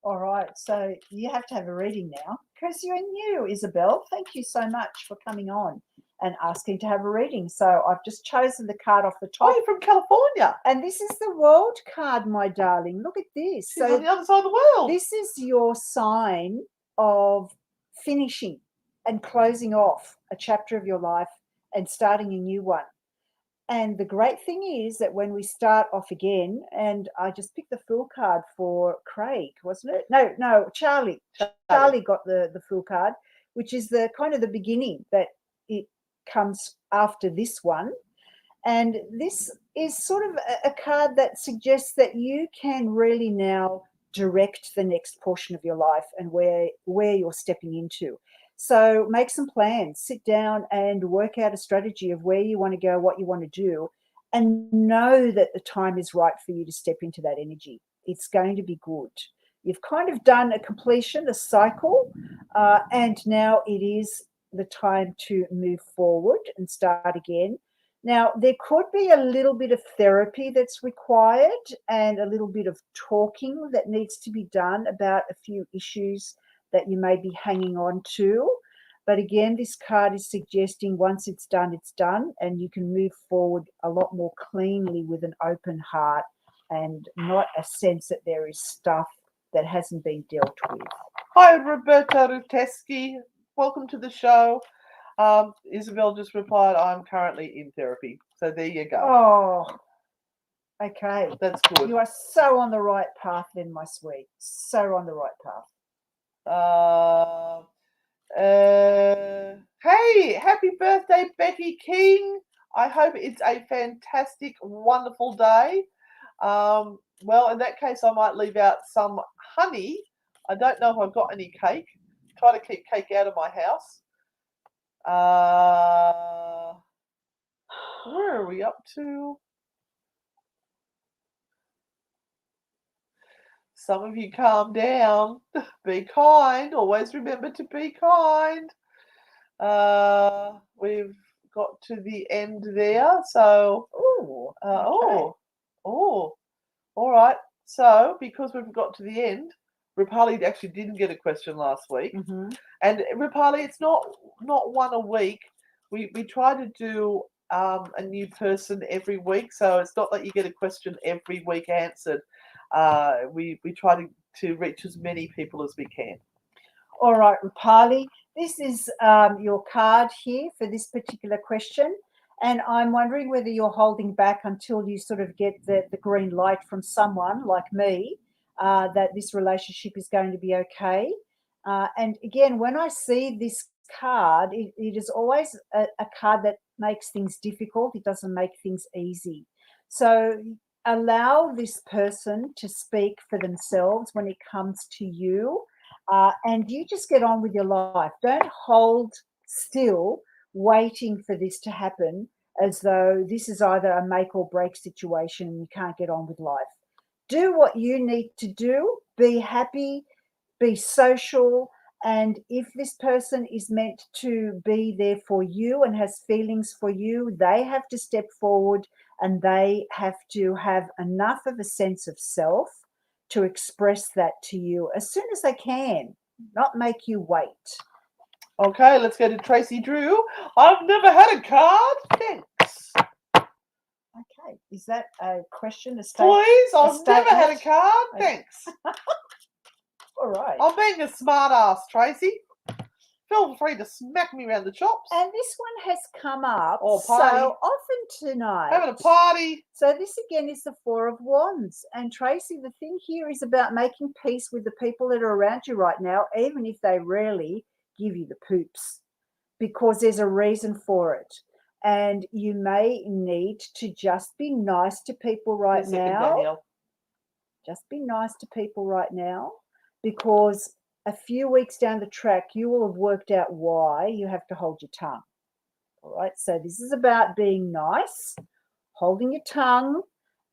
All right, so you have to have a reading now because you're new, Isabel. Thank you so much for coming on and asking to have a reading. So I've just chosen the card off the top.
Oh, you're from California.
And this is the world card, my darling. Look at this.
She's on the other side of the world.
This is your sign of finishing and closing off a chapter of your life and starting a new one. And the great thing is that when we start off again, and I just picked the Fool card for Craig, wasn't it? No, Charlie. Charlie got the Fool card, which is the kind of the beginning that it comes after this one. And this is sort of a card that suggests that you can really now direct the next portion of your life and where you're stepping into. So make some plans, sit down and work out a strategy of where you want to go, what you want to do, and know that the time is right for you to step into that energy. It's going to be good. You've kind of done a completion, a cycle, and now it is the time to move forward and start again. Now, there could be a little bit of therapy that's required and a little bit of talking that needs to be done about a few issues that you may be hanging on to. But again, this card is suggesting once it's done, and you can move forward a lot more cleanly with an open heart and not a sense that there is stuff that hasn't been dealt with.
Hi, Roberta Ruteski. Welcome to the show. Isabel just replied, I'm currently in therapy. So there you go.
Oh, okay.
That's good.
You are so on the right path then, my sweet. So on the right path.
Hey, happy birthday, Becky King. I hope it's a fantastic, wonderful day. Well, in that case, I might leave out some honey. I don't know if I've got any cake. Try to keep cake out of my house. Where are we up to? Some of you calm down. Be kind. Always remember to be kind. We've got to the end there. So, all right. So, because we've got to the end, Rupali actually didn't get a question last week.
Mm-hmm.
And Rupali, it's not one a week. We try to do a new person every week, so it's not that you get a question every week answered. We try to reach as many people as we can.
All right, Rupali, this is your card here for this particular question. And I'm wondering whether you're holding back until you sort of get the green light from someone like me that this relationship is going to be okay. And again, when I see this card, it is always a card that makes things difficult. It doesn't make things easy. So allow this person to speak for themselves when it comes to you. And you just get on with your life. Don't hold still waiting for this to happen as though this is either a make or break situation and you can't get on with life. Do what you need to do. Be happy, be social. And if this person is meant to be there for you and has feelings for you, they have to step forward and they have to have enough of a sense of self to express that to you as soon as they can, not make you wait.
Okay, let's go to Tracy Drew. I've never had a card. Thanks.
Okay, is that a question? A statement?
Please, I've never had a card. Okay. Thanks.
All right.
I'm being a smart ass, Tracy. Feel free to smack me around the chops.
And this one has come up
so
often tonight.
Having a party.
So this again is the Four of Wands. And Tracy, the thing here is about making peace with the people that are around you right now, even if they rarely give you the poops, because there's a reason for it. And you may need to just be nice to people right
Yes, second,
now.
Danielle.
Just be nice to people right now, because a few weeks down the track, you will have worked out why you have to hold your tongue. All right. So this is about being nice, holding your tongue,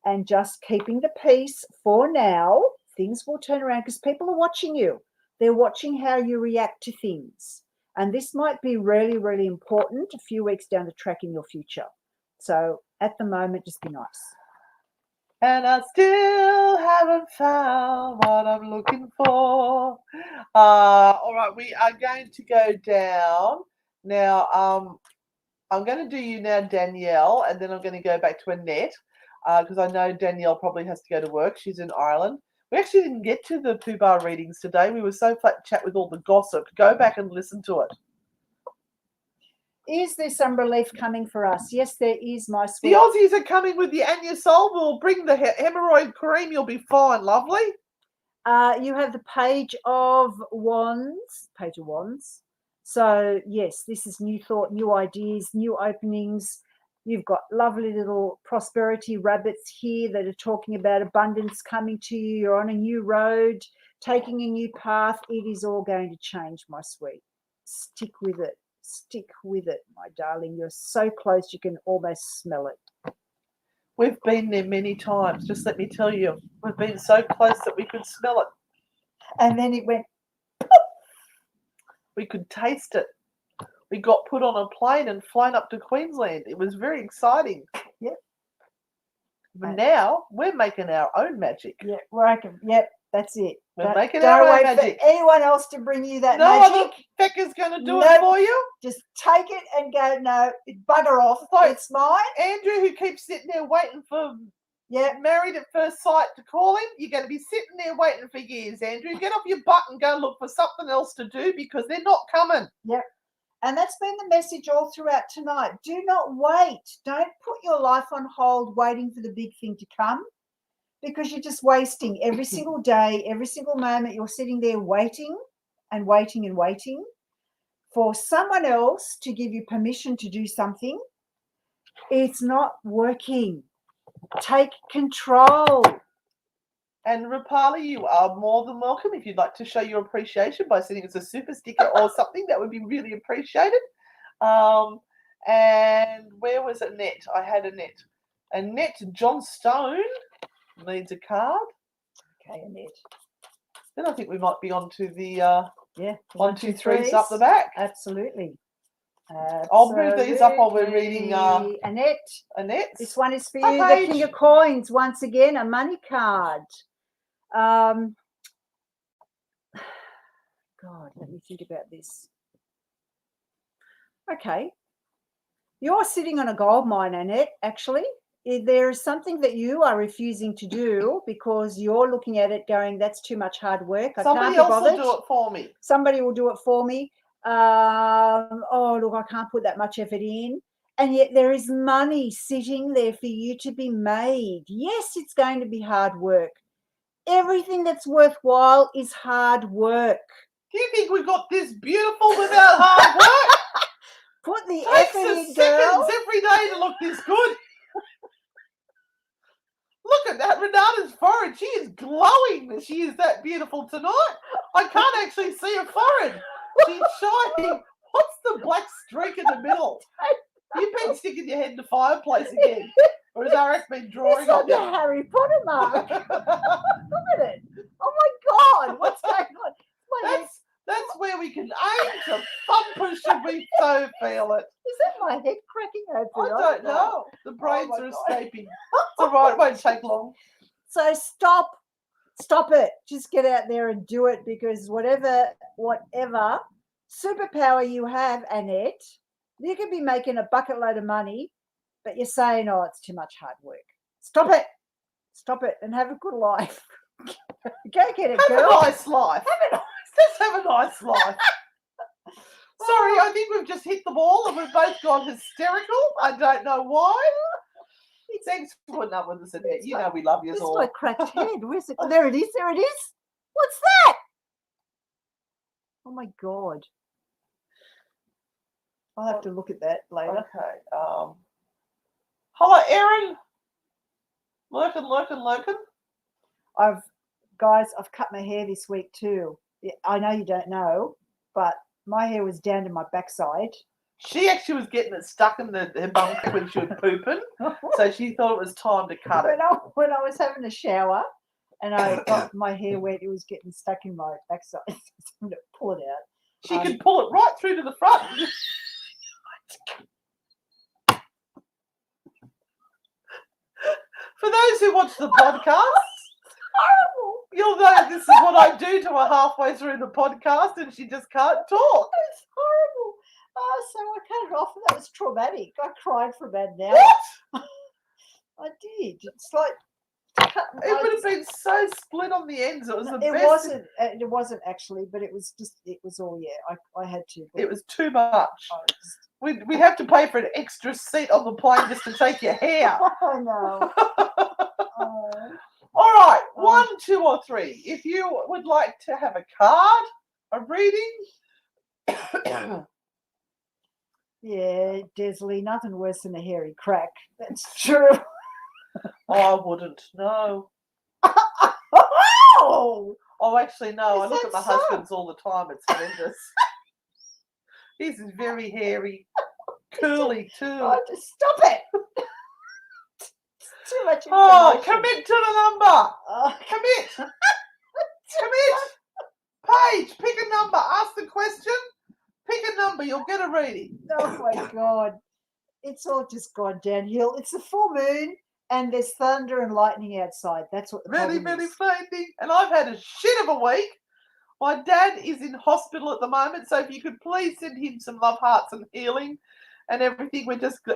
and just keeping the peace for now. Things will turn around because people are watching you. They're watching how you react to things. And this might be really, really important a few weeks down the track in your future. So at the moment, just be nice.
And I still haven't found what I'm looking for. All right, we are going to go down now. I'm going to do you now, Danielle, and then I'm going to go back to Annette because I know Danielle probably has to go to work. She's in Ireland. We actually didn't get to the Pooh Bar readings today. We were so flat chat with all the gossip. Go back and listen to it.
Is there some relief coming for us? Yes, there is, my sweet.
The Aussies are coming with you, and your soul will bring the hemorrhoid cream. You'll be fine, lovely.
You have the Page of Wands. Page of Wands. So, yes, this is new thought, new ideas, new openings. You've got lovely little prosperity rabbits here that are talking about abundance coming to you. You're on a new road, taking a new path. It is all going to change, my sweet. Stick with it. Stick with it, my darling. You're so close, you can almost smell it.
We've been there many times. Just let me tell you, we've been so close that we could smell it.
And then it went.
We could taste it. We got put on a plane and flown up to Queensland. It was very exciting.
Yep.
But now we're making our own magic.
Yeah, working. Yep, that's it.
We're making our own magic.
For anyone else to bring you that
no
magic.
No other fecker's going to do it for you.
Just take it and go, no, bugger off. It's mine.
Andrew, who keeps sitting there waiting for Married at First Sight to call him, you're going to be sitting there waiting for years, Andrew. Get off your butt and go look for something else to do because they're not coming.
Yep. And that's been the message all throughout tonight. Do not wait. Don't put your life on hold waiting for the big thing to come, because you're just wasting every single day, every single moment. You're sitting there waiting and waiting and waiting for someone else to give you permission to do something. It's not working. Take control.
And Rapali, you are more than welcome. If you'd like to show your appreciation by sending us a super sticker or something, that would be really appreciated. And where was Annette? I had Annette. Annette Johnstone needs a card.
Okay, Annette.
Then I think we might be on to the
1, 2, 3s
up the back.
Absolutely.
I'll move these up while we're reading
Annette. This one is for you. The King of Coins, once again, a money card. God, let me think about this. Okay. You're sitting on a gold mine, Annette, actually. There is something that you are refusing to do because you're looking at it going, that's too much hard work.
Somebody else will do it for me.
Somebody will do it for me. Oh, look, I can't put that much effort in. And yet there is money sitting there for you to be made. Yes, it's going to be hard work. Everything that's worthwhile is hard work.
Do you think we got this beautiful without hard work?
Put the effort in, girl.
Seconds every day to look this good. Look at that, Renata's forehead. She is glowing. She is that beautiful tonight. I can't actually see her forehead. She's shining. What's the black streak in the middle? You've been sticking your head in the fireplace again. Or has Eric been drawing on you?
It's like a Harry Potter mark. Look at it. Oh my God. What's going on?
That's where we can aim to thump her should we so feel it.
Is that my head cracking open?
I don't know. The brains are escaping. It's all right. It won't take long.
So stop it. Just get out there and do it, because whatever superpower you have, Annette, you could be making a bucket load of money, but you're saying, oh, it's too much hard work. Stop it and have a good life. Go get it, girl.
Have a nice life. Let's have a nice life. Sorry, I think we've just hit the wall and we've both gone hysterical. I don't know why. Thanks for putting up with us, Annette. You know we love you all.
It's my cracked head. Where's it? Oh, there it is. There it is. What's that? Oh, my God. I'll have to look at that later.
Okay. Hello, Erin. Lurkin.
I've cut my hair this week too. I know you don't know, but my hair was down to my backside.
She actually was getting it stuck in her bum when she was pooping, so she thought it was time to cut it.
When I was having a shower and I got my hair wet, it was getting stuck in my backside. So I'm going to pull it out.
She could pull it right through to the front. For those who watch the podcast, you'll know this is what I do to her halfway through the podcast, and she just can't talk.
It's horrible. Oh, so I cut it off, and that was traumatic. I cried for about an hour.
What?
I did. It's like
it would have been so split on the ends. It was the best.
Wasn't. It wasn't actually, but it was just. It was all. Yeah, I had to.
It was too much. We have to pay for an extra seat on the plane just to take your hair.
I know.
All right, 1, 2, or 3. If you would like to have a card, a reading.
Yeah, Desley, nothing worse than a hairy crack. That's true.
I wouldn't. No. Oh, actually, no. I look at my husband's all the time. It's horrendous. His is very hairy, curly too.
Oh, just stop it. Too much information.
Oh, commit to the number. Commit. Paige, pick a number. Ask the question. Pick a number. You'll get a reading.
Oh, my God. It's all just gone downhill. It's the full moon, and there's thunder and lightning outside. That's what the problem is.
Frightening. And I've had a shit of a week. My dad is in hospital at the moment, so if you could please send him some love hearts and healing and everything.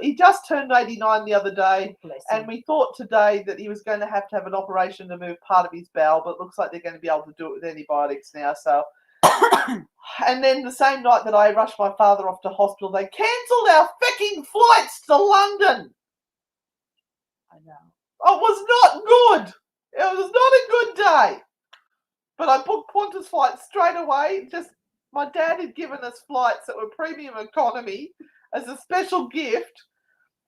He just turned 89 the other day, and we thought today that he was going to have an operation to move part of his bowel, but it looks like they're going to be able to do it with antibiotics now. So, and then the same night that I rushed my father off to hospital, they cancelled our fucking flights to London.
I know.
It was not good. It was not a good day. But I booked Qantas flights straight away. My dad had given us flights that were premium economy as a special gift,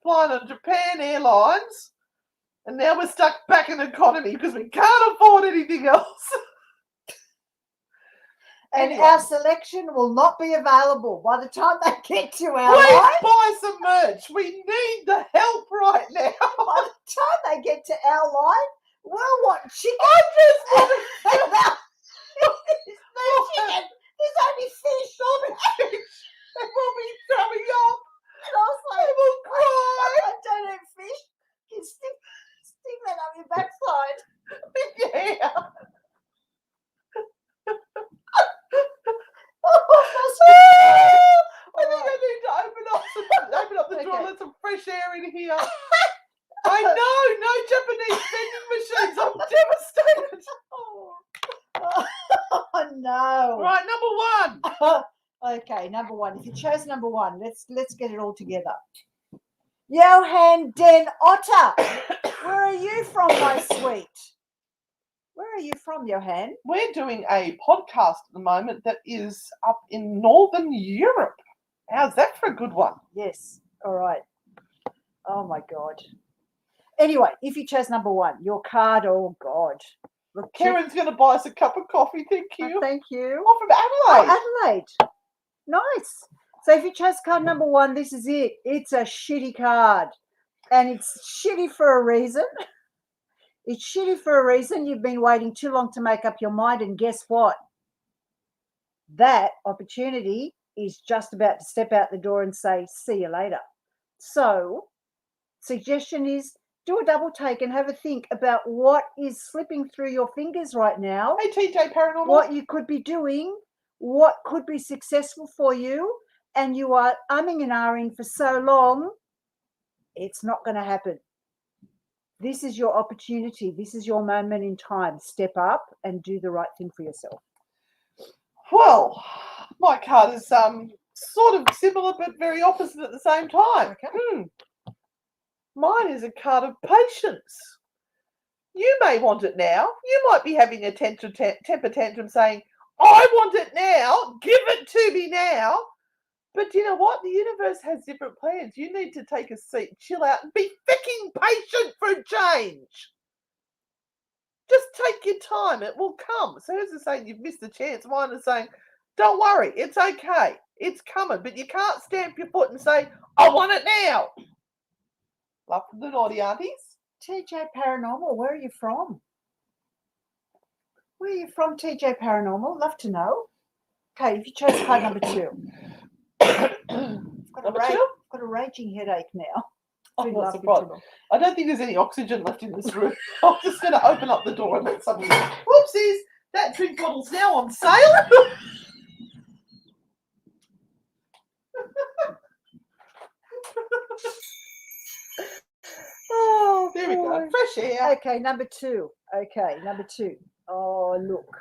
flying on Japan Airlines, and now we're stuck back in economy because we can't afford anything else.
And anyway, our selection will not be available by the time they get to our
Please
line.
buy some merch. We need the help right now.
By the time they get to our line, we'll want chicken.
I just want to
There's only fish on it.
They will be throwing up.
And I was like,
they will cry.
I don't eat fish. You stick that up your backside.
Yeah. I think I need to open up the door, let some fresh air in here. I know, no Japanese vending machines. I'm devastated.
Oh no!
Right, number 1.
Okay, number 1. If you chose number 1, let's get it all together. Johan den Otter, where are you from, my sweet? Where are you from, Johan?
We're doing a podcast at the moment that is up in Northern Europe. How's that for a good one?
Yes. All right. Oh my God. Anyway, if you chose number 1, your card. Oh God.
Look, Karen's going to buy us a cup of coffee. Thank you.
Thank you.
Oh, from Adelaide.
Oh, Adelaide. Nice. So if you chose card number 1, this is it. It's a shitty card. And it's shitty for a reason. It's shitty for a reason. You've been waiting too long to make up your mind. And guess what? That opportunity is just about to step out the door and say, see you later. So suggestion is, do a double take and have a think about what is slipping through your fingers right now.
Hey, TJ Paranormal.
What you could be doing, what could be successful for you, and you are umming and ahhing for so long, it's not going to happen. This is your opportunity. This is your moment in time. Step up and do the right thing for yourself.
Well, my card is sort of similar but very opposite at the same time.
Okay.
Mine is a card of patience. You may want it now. You might be having a temper tantrum saying, I want it now. Give it to me now. But you know what? The universe has different plans. You need to take a seat, chill out, and be fucking patient for a change. Just take your time. It will come. So who's saying you've missed the chance? Mine is saying, don't worry. It's okay. It's coming. But you can't stamp your foot and say, I want it now. Love from the naughty aunties.
TJ Paranormal, where are you from? Where are you from, TJ Paranormal? Love to know. Okay, if you chose card number 2.
Number 2?
I've got a raging headache now.
Oh, not surprised. I don't think there's any oxygen left in this room. I'm just going to open up the door and let somebody. Whoopsies! That drink bottle's now on sale. Oh, there we go. Fresh air.
Okay, number 2. Oh, look.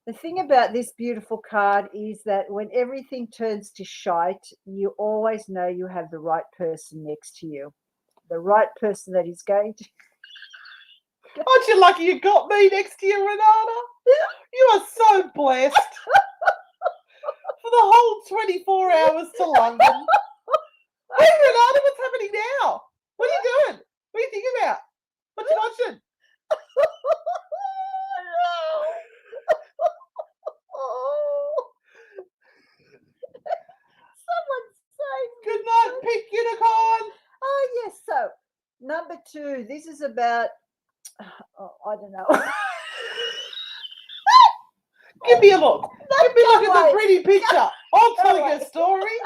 The thing about this beautiful card is that when everything turns to shite, you always know you have the right person next to you. The right person that is going to...
Aren't you lucky you got me next to you, Renata? You are so blessed. For the whole 24 hours to London. Hey, Renata, what's happening now? What are you doing? What are you thinking about? What you watching?
Someone's saying
good night, pink unicorn.
Oh, yes. So, number 2, this is about, I don't know.
Give me a look. Give me a look at the pretty picture. I'm telling a story.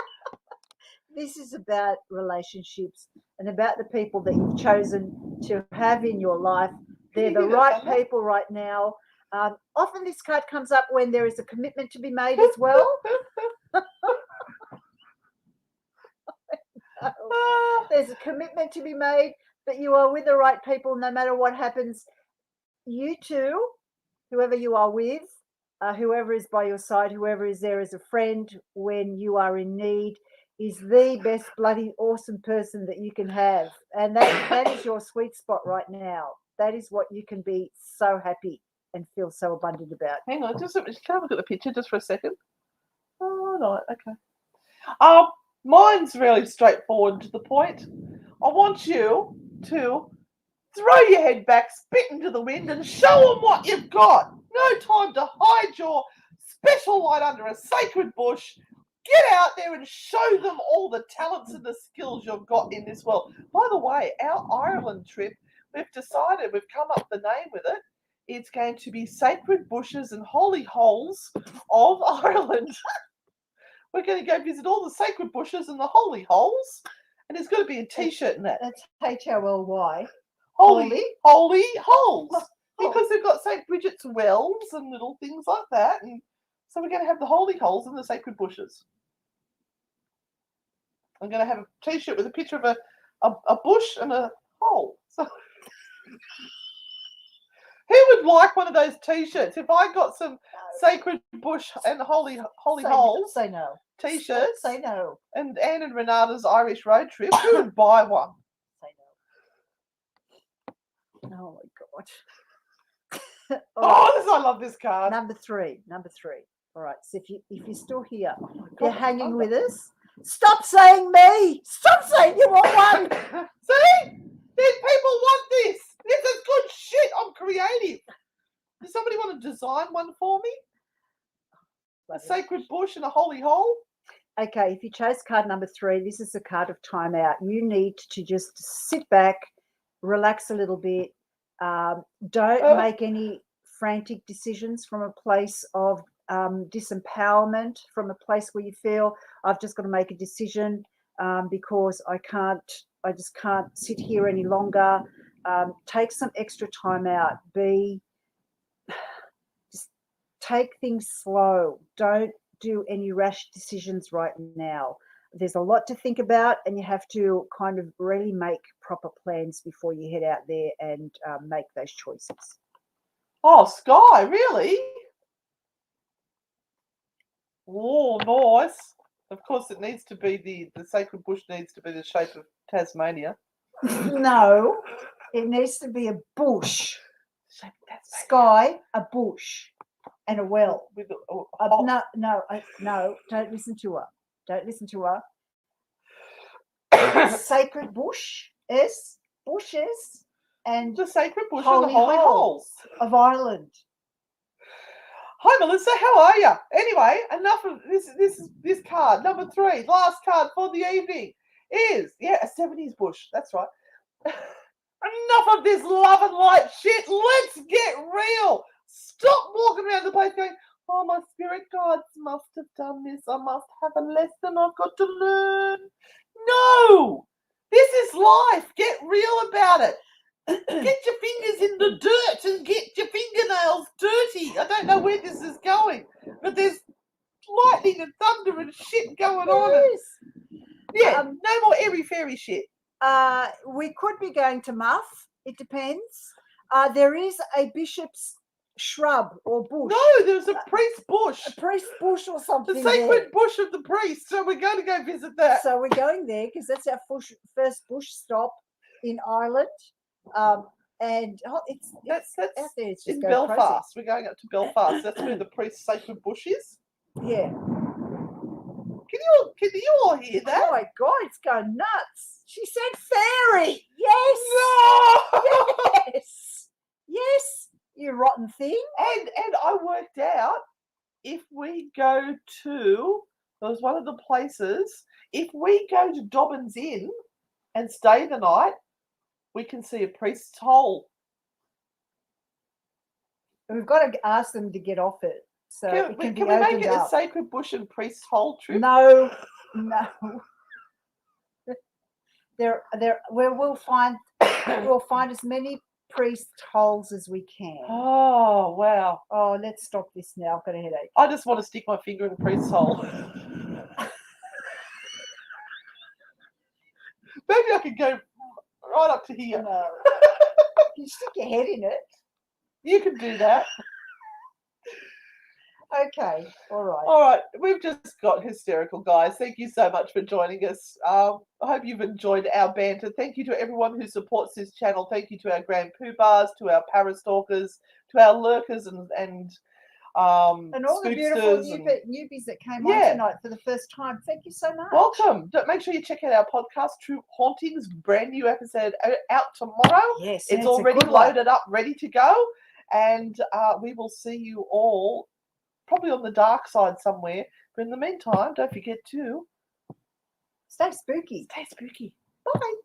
This is about relationships and about the people that you've chosen to have in your life. They're the right people right now. Often this card comes up when there is a commitment to be made as well. There's a commitment to be made, but you are with the right people no matter what happens. You two, whoever you are with, whoever is by your side, whoever is there as a friend when you are in need, is the best bloody awesome person that you can have. And that is your sweet spot right now. That is what you can be so happy and feel so abundant about.
Hang on, can I look at the picture just for a second? Oh, no, okay. Mine's really straightforward and to the point. I want you to throw your head back, spit into the wind, and show them what you've got. No time to hide your special light under a sacred bush. Get out there and show them all the talents and the skills you've got in this world. By the way, our Ireland trip, we've decided, we've come up with the name with it. It's going to be Sacred Bushes and Holy Holes of Ireland. We're going to go visit all the sacred bushes and the holy holes. And there's got to be a T-shirt in that.
That's H-O-L-Y.
Holy holes. Because they've got St. Bridget's wells and little things like that. And so we're going to have the holy holes and the sacred bushes. I'm going to have a T-shirt with a picture of a bush and a hole. So who would like one of those T-shirts? If I got some sacred bush and holy holes,
say no.
T-shirts,
say no.
And Anne and Renata's Irish road trip, who would buy one?
Say no. Oh my God.
I love this card.
Number three. All right. So if you're still here, you're hanging with us. Stop saying me. Stop saying you want one.
See? These people want this. This is good shit. I'm creative. Does somebody want to design one for me? A sacred bush and a holy hole?
Okay, if you chose card number 3, this is a card of timeout. You need to just sit back, relax a little bit. Don't make any frantic decisions from a place of disempowerment, from a place where you feel I've just got to make a decision because I just can't sit here any longer. Take some extra time out. Just take things slow. Don't do any rash decisions right now. There's a lot to think about, and you have to kind of really make proper plans before you head out there and make those choices.
Oh, Sky, really? Oh, nice. Of course, it needs to be the sacred bush needs to be the shape of Tasmania.
No, it needs to be a bush. Sky, a bush, and a well.
With
No, don't listen to her. Don't listen to her. Sacred bushes, and
The sacred bush and
holy
the holy holes.
of Ireland.
Hi Melissa, how are you? Anyway, enough of this card. Number 3, last card for the evening is a 70s bush. That's right. Enough of this love and light shit. Let's get real. Stop walking around the place going, oh, my spirit guides must have done this. I must have a lesson I've got to learn. No, this is life. Get real about it. Get your fingers in the dirt and get your fingernails dirty. I don't know where this is going, but there's lightning and thunder and shit going on.
Yes.
No more airy fairy shit.
We could be going to Muff. It depends. There is a bishop's shrub or bush.
No, there's a priest bush.
A priest bush or something.
The sacred bush of the priest. So we're going to go visit that.
So we're going there because that's our first bush stop in Ireland. And it's
that's
out there. It's just
in Belfast. We're going up to Belfast. That's where the priest's sacred bush is.
Yeah.
Can you all hear that?
Oh my God, it's going nuts. She said fairy. Yes.
No.
Yes. Yes. You rotten thing.
And I worked out if we go to, there was one of the places, if we go to Dobbins Inn and stay the night, we can see a priest's hole.
We've got to ask them to get off it. So
Can we make it a sacred bush and priest's hole trip?
No. We'll find as many priest holes as we can.
Oh wow.
Oh, let's stop this now. I've got a headache.
I just want to stick my finger in a priest's hole. Maybe I could go right up to here.
No. You stick your head in it.
You can do that.
Okay, all
right. We've just got hysterical, guys. Thank you so much for joining us. I hope you've enjoyed our banter. Thank you to everyone who supports this channel. Thank you to our grand poobahs, to our parastalkers, to our lurkers and all
the beautiful newbies that came on tonight for the first time. Thank you so much.
Welcome. Make sure you check out our podcast, True Hauntings. Brand new episode out tomorrow.
Yes,
it's already loaded up, ready to go. And we will see you all probably on the dark side somewhere. But in the meantime, don't forget to
stay spooky.
Stay spooky. Bye.